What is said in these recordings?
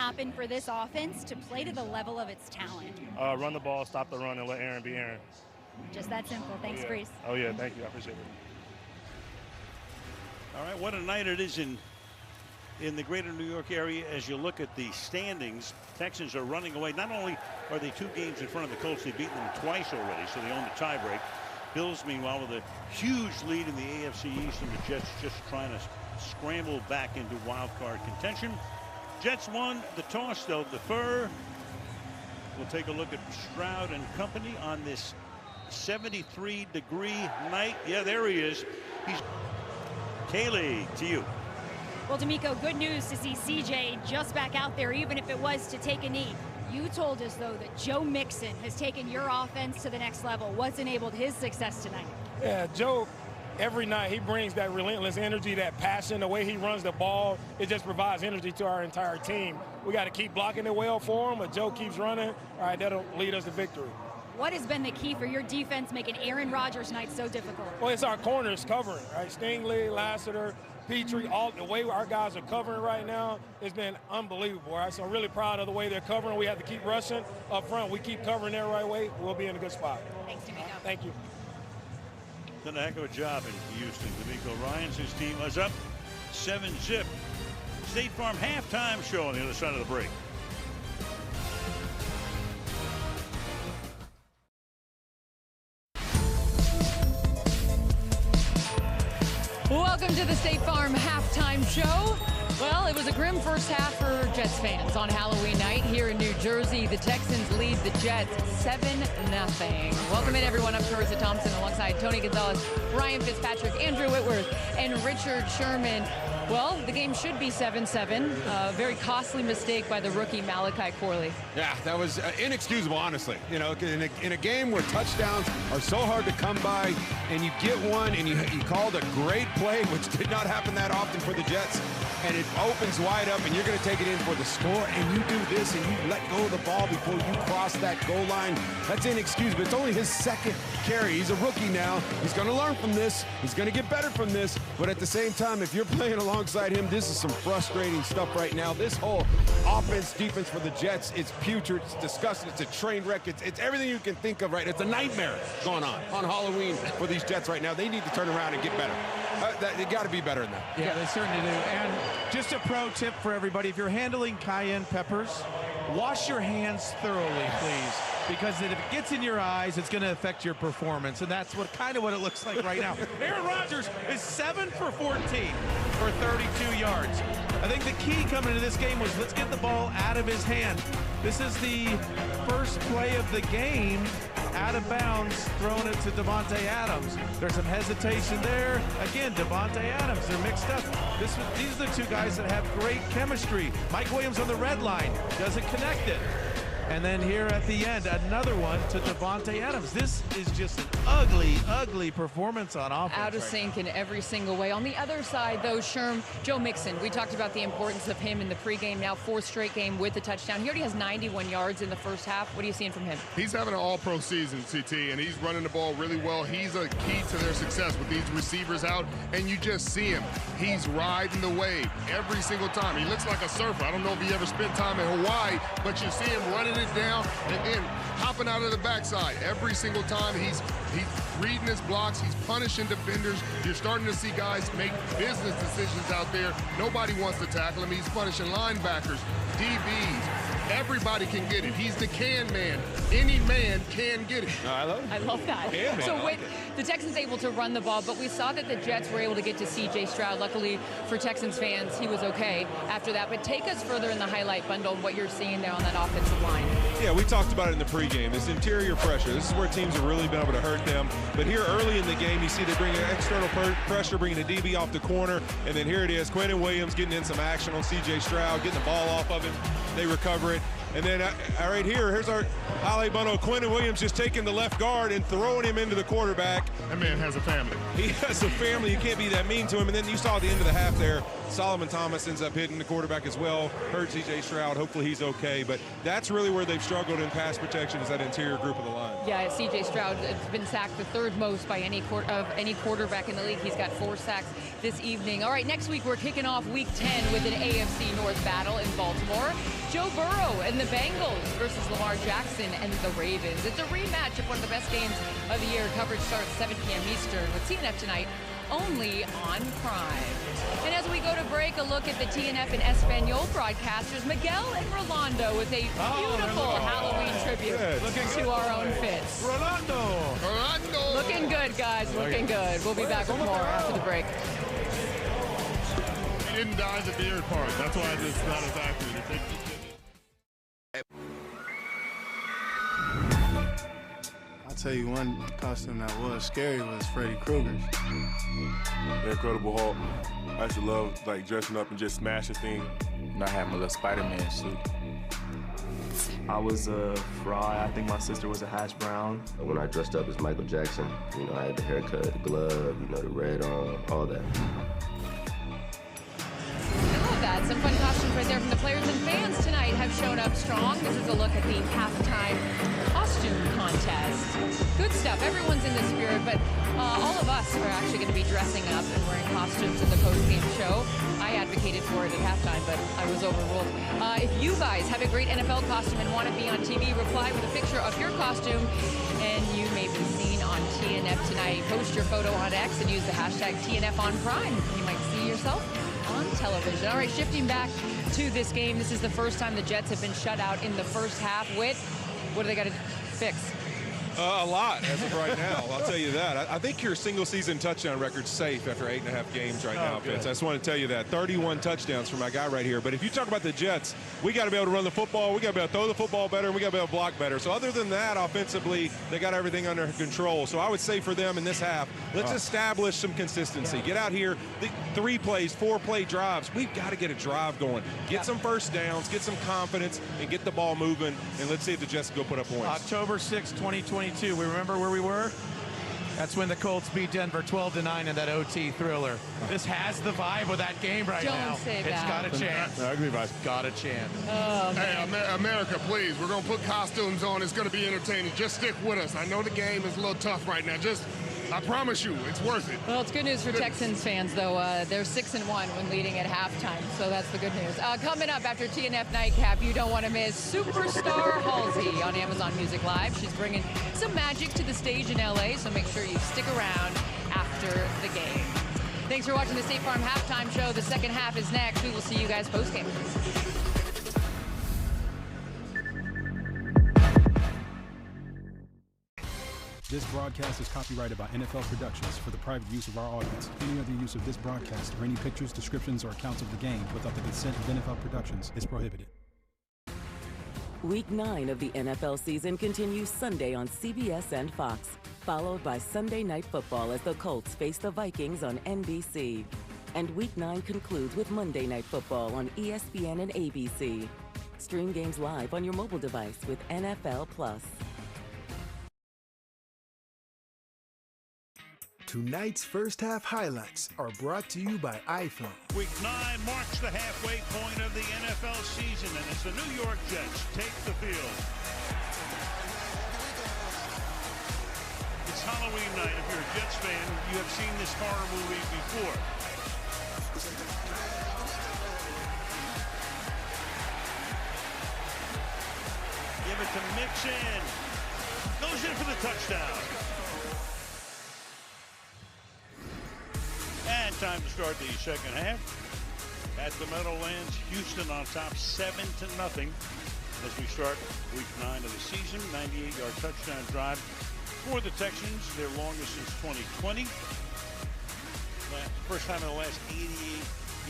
happen for this offense to play to the level of its talent? Run the ball, stop the run, and let Aaron be Aaron. Just that simple. Thanks, Brees. Oh, yeah, thank you. I appreciate it. All right, what a night it is in the greater New York area. As you look at the standings, Texans are running away. Not only are they 2 games in front of the Colts, they've beaten them twice already, so they own the tiebreak. Bills, meanwhile, with a huge lead in the AFC East, and the Jets just trying to scramble back into wild card contention. Jets won the toss, though. The fur. We'll take a look at Stroud and company on this 73-degree night. Yeah, there he is. He's Kaylee, to you. Well, D'Amico, good news to see CJ just back out there, even if it was to take a knee. You told us, though, that Joe Mixon has taken your offense to the next level. What's enabled his success tonight? Yeah, Joe, every night he brings that relentless energy, that passion, the way he runs the ball. It just provides energy to our entire team. We got to keep blocking it well for him, but Joe keeps running. All right, that'll lead us to victory. What has been the key for your defense making Aaron Rodgers' night so difficult? Well, it's our corners covering, right? Stingley, Lassiter, Petrie, all the way our guys are covering right now has been unbelievable, right? So I'm really proud of the way they're covering. We have to keep rushing up front. We keep covering their right way, we'll be in a good spot. Thanks, D'Amico. Thank you. Done a heck of a job in Houston. D'Amico Ryans, his team was up 7-zip. State Farm halftime show on the other side of the break. Welcome to the State Farm halftime show. Well, it was a grim first half for Jets fans on Halloween night here in New Jersey. The Texans lead the Jets 7-0. Welcome in, everyone. I'm Carissa Thompson alongside Tony Gonzalez, Ryan Fitzpatrick, Andrew Whitworth, and Richard Sherman. Well, the game should be 7-7. Very costly mistake by the rookie Malachi Corley. Yeah, that was inexcusable, honestly. You know, in a game where touchdowns are so hard to come by, and you get one, and you called a great play, which did not happen that often for the Jets, and it opens wide up, and you're going to take it in for the score, and you do this, and you let go of the ball before you cross that goal line. That's inexcusable. It's only his second carry. He's a rookie now. He's going to learn from this. He's going to get better from this. But at the same time, if you're playing alongside him, this is some frustrating stuff right now. This whole offense, defense for the Jets, it's putrid, it's disgusting, it's a train wreck. It's everything you can think of, right? It's a nightmare going on Halloween for these Jets right now. They need to turn around and get better. They got to be better than that. Yeah, they certainly do. And just a pro tip for everybody, if you're handling cayenne peppers, wash your hands thoroughly, please. Because if it gets in your eyes, it's going to affect your performance. And that's kind of what it looks like right now. Aaron Rodgers is 7 for 14 for 32 yards. I think the key coming into this game was let's get the ball out of his hand. This is the first play of the game out of bounds, throwing it to Davante Adams. There's some hesitation there. Again, Davante Adams, they're mixed up. These are the two guys that have great chemistry. Mike Williams on the red line, doesn't connect it. And then here at the end, another one to Davante Adams. This is just an ugly, ugly performance on offense. Out of sync in every single way. On the other side, though, Sherm, Joe Mixon, we talked about the importance of him in the pregame, now 4th straight game with the touchdown. He already has 91 yards in the first half. What are you seeing from him? He's having an all-pro season, CT, and he's running the ball really well. He's a key to their success with these receivers out, and you just see him. He's riding the wave every single time. He looks like a surfer. I don't know if he ever spent time in Hawaii, but you see him running it down and then hopping out of the backside every single time. He's reading his blocks. He's punishing defenders. You're starting to see guys make business decisions out there. Nobody wants to tackle him. He's punishing linebackers, DBs. Everybody can get it. He's the can man. Any man can get it. I love it. I love that. Yeah, so with the Texans able to run the ball, but we saw that the Jets were able to get to C.J. Stroud. Luckily for Texans fans, he was okay after that. But take us further in the highlight bundle and what you're seeing there on that offensive line. Yeah, we talked about it in the pregame. This interior pressure. This is where teams have really been able to hurt them. But here early in the game, you see they bring an external pressure, bringing the DB off the corner. And then here it is, Quentin Williams getting in some action on C.J. Stroud, getting the ball off of him. They recover it. And then right here's our highlight bundle. Quentin Williams just taking the left guard and throwing him into the quarterback. That man has a family. He has a family. You can't be that mean to him. And then you saw at the end of the half there, Solomon Thomas ends up hitting the quarterback as well. Hurt C.J. Stroud. Hopefully he's okay. But that's really where they've struggled in pass protection, is that interior group of the line. Yeah, C.J. Stroud has been sacked the third most by any quarterback in the league. He's got 4 sacks this evening. All right, next week we're kicking off Week 10 with an AFC North battle in Baltimore. Joe Burrow and the Bengals versus Lamar Jackson and the Ravens. It's a rematch of one of the best games of the year. Coverage starts 7 p.m. Eastern with TNF tonight, only on Prime. And as we go to break, a look at the TNF and Espanol broadcasters, Miguel and Rolando, with a beautiful Halloween tribute to our own Fitz. Rolando! Looking good, guys, looking good. We'll be back with more after the break. He didn't dye the beard part. That's why it's not as accurate. I'll tell you one costume that was scary was Freddy Krueger's. The Incredible Hulk. I used to love like dressing up and just smashing things. And I had my little Spider-Man suit. I was a fry. I think my sister was a hash brown. When I dressed up as Michael Jackson, you know, I had the haircut, the glove, you know, the red arm, all that. That. Some fun costumes right there from the players and fans tonight have shown up strong. This is a look at the halftime costume contest. Good stuff. Everyone's in the spirit, but all of us are actually going to be dressing up and wearing costumes in the post-game show. I advocated for it at halftime, but I was overruled. If you guys have a great NFL costume and want to be on TV, reply with a picture of your costume, and you may be seen on TNF tonight. Post your photo on X and use the hashtag TNFOnPrime. You might see yourself on television. All right, shifting back to this game. This is the first time the Jets have been shut out in the first half. What do they got to fix? A lot as of right now. I'll tell you that. I think your single-season touchdown record's safe after 8.5 games right now, Vince. I just want to tell you that. 31 touchdowns for my guy right here. But if you talk about the Jets, we got to be able to run the football, we got to be able to throw the football better, and we got to be able to block better. So other than that, offensively, they got everything under control. So I would say for them in this half, let's establish some consistency. Get out here, 3 plays, 4-play drives. We've got to get a drive going. Get some first downs, get some confidence, and get the ball moving. And let's see if the Jets can go put up points. October 6, 2022. We remember where we were? That's when the Colts beat Denver 12-9 in that OT thriller. This has the vibe of that game right now. Don't say that. It's got a chance. I agree, Vice. Got a chance. Oh, hey, America, please. We're going to put costumes on. It's going to be entertaining. Just stick with us. I know the game is a little tough right now. I promise you, it's worth it. Well, it's good news for Texans fans, though. They're 6-1 when leading at halftime, so that's the good news. Coming up after TNF Nightcap, you don't want to miss Superstar Halsey on Amazon Music Live. She's bringing some magic to the stage in L.A., so make sure you stick around after the game. Thanks for watching the State Farm Halftime Show. The second half is next. We will see you guys post-game. This broadcast is copyrighted by NFL Productions for the private use of our audience. Any other use of this broadcast or any pictures, descriptions, or accounts of the game without the consent of NFL Productions is prohibited. Week 9 of the NFL season continues Sunday on CBS and Fox, followed by Sunday Night Football as the Colts face the Vikings on NBC. And Week 9 concludes with Monday Night Football on ESPN and ABC. Stream games live on your mobile device with NFL Plus. Tonight's first half highlights are brought to you by iPhone. Week 9 marks the halfway point of the NFL season, and it's the New York Jets take the field. It's Halloween night. If you're a Jets fan, you have seen this horror movie before. Give it to Mixon. Goes in for the touchdown. And time to start the second half. At the Meadowlands, Houston on top 7-0 as we start week 9 of the season. 98-yard touchdown drive for the Texans, their longest since 2020. First time in the last 88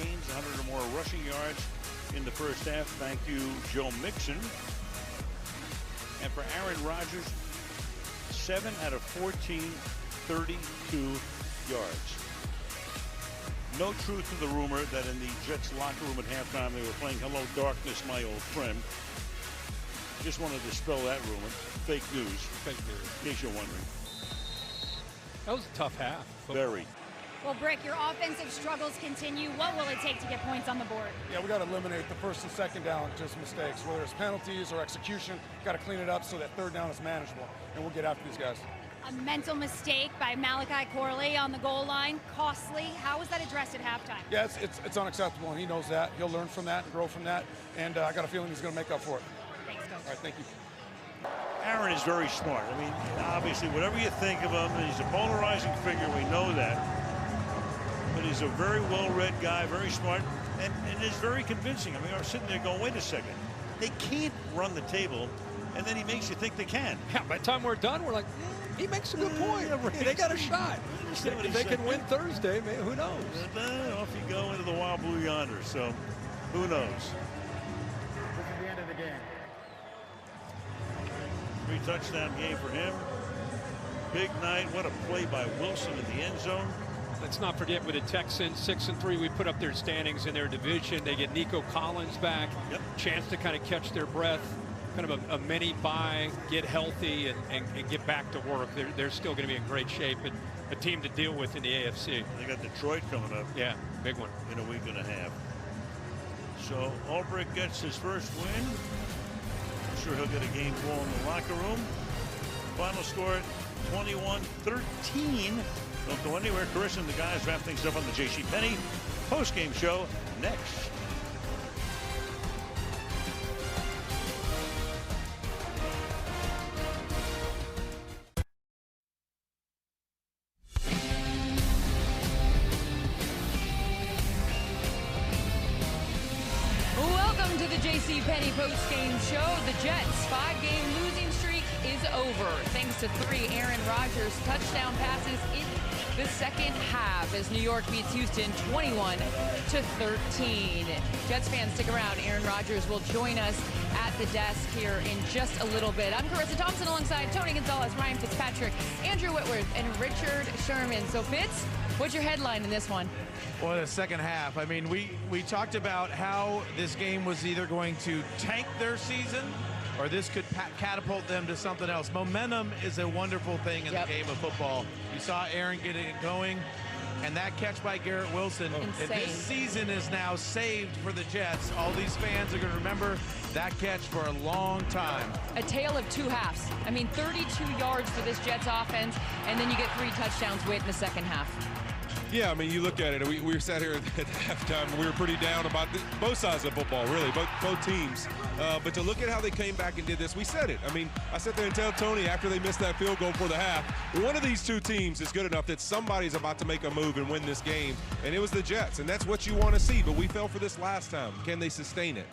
games, 100 or more rushing yards in the first half. Thank you, Joe Mixon. And for Aaron Rodgers, 7 out of 14, 32 yards. No truth to the rumor that in the Jets locker room at halftime they were playing Hello Darkness, My Old Friend. Just wanted to dispel that rumor. Fake news. Fake news. In case you're wondering. That was a tough half. Very. Well, Brick, your offensive struggles continue. What will it take to get points on the board? Yeah, we got to eliminate the first and second down just mistakes, whether it's penalties or execution. Got to clean it up so that third down is manageable, and we'll get after these guys. A mental mistake by Malachi Corley on the goal line, costly. How was that addressed at halftime? Yeah, it's unacceptable, and he knows that. He'll learn from that and grow from that, and I got a feeling he's going to make up for it. Thanks, Coach. All right, thank you. Aaron is very smart. I mean, obviously, whatever you think of him, he's a polarizing figure. We know that. But he's a very well-read guy, very smart, and is very convincing. I mean, I'm sitting there going, wait a second. They can't run the table, and then he makes you think they can. Yeah, by the time we're done, we're like, he makes a good point. They got a shot. If they can win Thursday, man, who knows? Off you go into the wild blue yonder. So, who knows? This is the end of the game. 3-touchdown game for him. Big night. What a play by Wilson in the end zone. Let's not forget with the Texans, 6-3, we put up their standings in their division. They get Nico Collins back. Yep. Chance to kind of catch their breath. Kind of a mini bye, get healthy, and get back to work. They're still going to be in great shape and a team to deal with in the AFC. They got Detroit coming up. Yeah, big one. In a week and a half. So Albrecht gets his first win. I'm sure he'll get a game ball in the locker room. Final score 21-13. Don't go anywhere. Carissa and the guys wrap things up on the JCPenney post-game show next. Welcome to the JCPenney post-game show. The Jets' 5-game losing streak is over thanks to 3 Aaron Rodgers touchdown passes in the second half as New York beats Houston 21-13. Jets fans, stick around. Aaron Rodgers will join us at the desk here in just a little bit. I'm Carissa Thompson alongside Tony Gonzalez, Ryan Fitzpatrick, Andrew Whitworth, and Richard Sherman. So Fitz, what's your headline in this one? Well, the second half, I mean, we talked about how this game was either going to tank their season or this could catapult them to something else. Momentum is a wonderful thing in the game of football. You saw Aaron getting it going, and that catch by Garrett Wilson. If this season is now saved for the Jets, all these fans are going to remember that catch for a long time. A tale of 2 halves. I mean, 32 yards for this Jets offense, and then you get 3 touchdowns with in the second half. Yeah, I mean, you look at it. We sat here at halftime. We were pretty down about both sides of football, really, both teams. But to look at how they came back and did this, we said it. I mean, I sat there and tell Tony after they missed that field goal for the half, one of these two teams is good enough that somebody's about to make a move and win this game. And it was the Jets, and that's what you want to see. But we fell for this last time. Can they sustain it?